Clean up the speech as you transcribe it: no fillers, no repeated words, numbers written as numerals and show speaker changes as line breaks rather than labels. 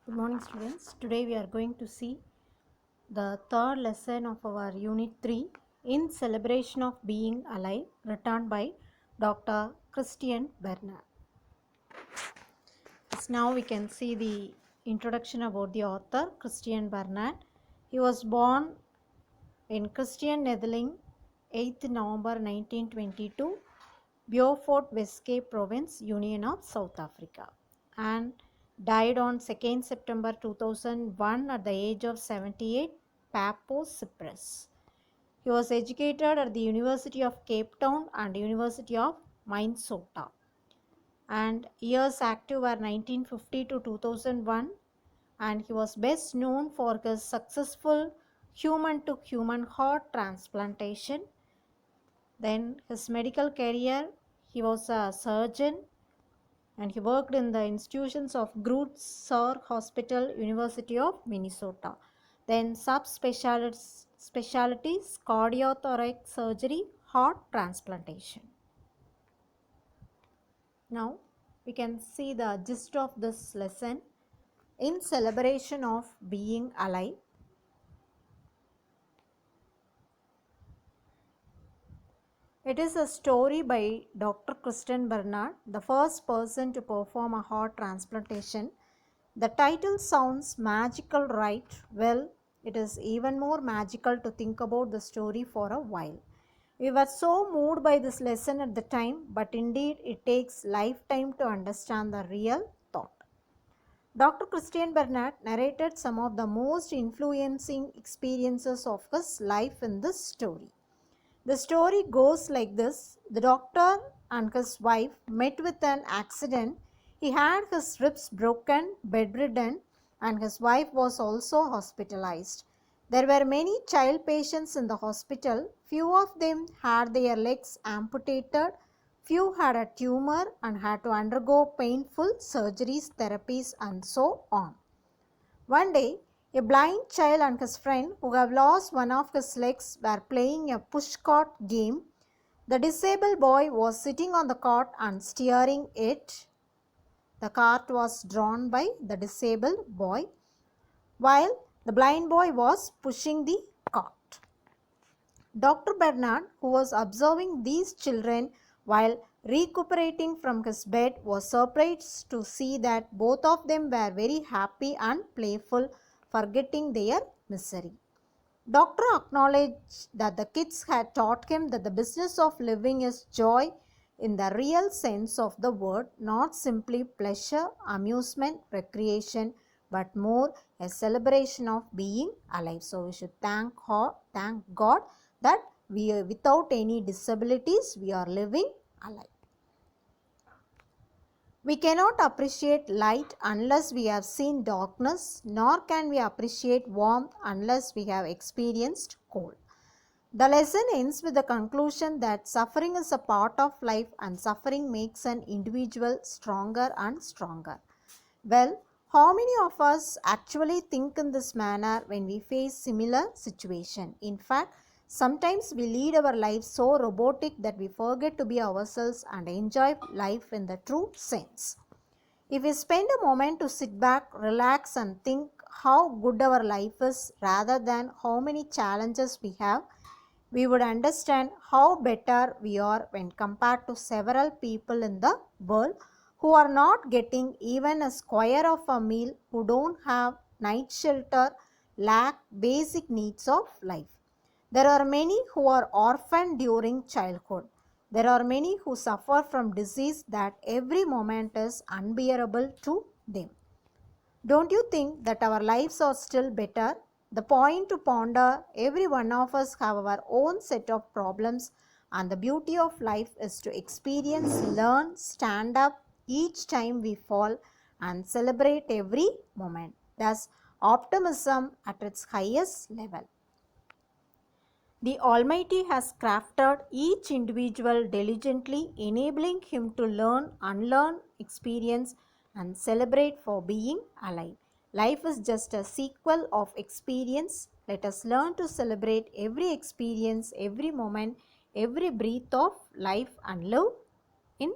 Good morning, students. Today we are going to see the third lesson of our Unit 3 in Celebration of Being Alive, written by Dr. Christian Bernard. Now we can see the introduction about the author, Christian Bernard. He was born in Christian Netherlands, 8th November 1922, Beaufort West Cape Province, Union of South Africa, and died on 2nd September 2001 at the age of 78, Paphos, Cyprus. He was educated at the University of Cape Town and University of Minnesota, and years active were 1950 to 2001, and he was best known for his successful human-to-human heart transplantation. Then his medical career, he was a surgeon and he worked in the institutions of Groote Schuur Hospital, University of Minnesota. Then subspecialties, cardiothoracic surgery, heart transplantation. Now we can see the gist of this lesson in celebration of being alive. It is a story by Dr. Christian Bernard, the first person to perform a heart transplantation. The title sounds magical, right? Well, it is even more magical to think about the story for a while. We were so moved by this lesson at the time, but indeed it takes lifetime to understand the real thought. Dr. Christian Bernard narrated some of the most influencing experiences of his life in this story. The story goes like this. The doctor and his wife met with an accident. He had his ribs broken, bedridden, and his wife was also hospitalized. There were many child patients in the hospital. Few of them had their legs amputated. Few had a tumor and had to undergo painful surgeries, therapies, and so on. One day, a blind child and his friend who have lost one of his legs were playing a pushcart game. The disabled boy was sitting on the cart and steering it. The cart was drawn by the disabled boy, while the blind boy was pushing the cart. Dr. Bernard, who was observing these children while recuperating from his bed, was surprised to see that both of them were very happy and playful, forgetting their misery. Doctor acknowledged that the kids had taught him that the business of living is joy in the real sense of the word, not simply pleasure, amusement, recreation, but more a celebration of being alive. So we should thank God that without any disabilities we are living alive. We cannot appreciate light unless we have seen darkness, nor can we appreciate warmth unless we have experienced cold. The lesson ends with the conclusion that suffering is a part of life and suffering makes an individual stronger and stronger. Well, how many of us actually think in this manner when we face similar situation? In fact, sometimes we lead our lives so robotic that we forget to be ourselves and enjoy life in the true sense. If we spend a moment to sit back, relax and think how good our life is rather than how many challenges we have, we would understand how better we are when compared to several people in the world who are not getting even a square of a meal, who don't have night shelter, lack basic needs of life. There are many who are orphaned during childhood. There are many who suffer from disease that every moment is unbearable to them. Don't you think that our lives are still better? The point to ponder, every one of us have our own set of problems, and the beauty of life is to experience, learn, stand up each time we fall and celebrate every moment. Thus, optimism at its highest level. The Almighty has crafted each individual diligently, enabling him to learn, unlearn, experience, and celebrate for being alive. Life is just a sequel of experience. Let us learn to celebrate every experience, every moment, every breath of life and live in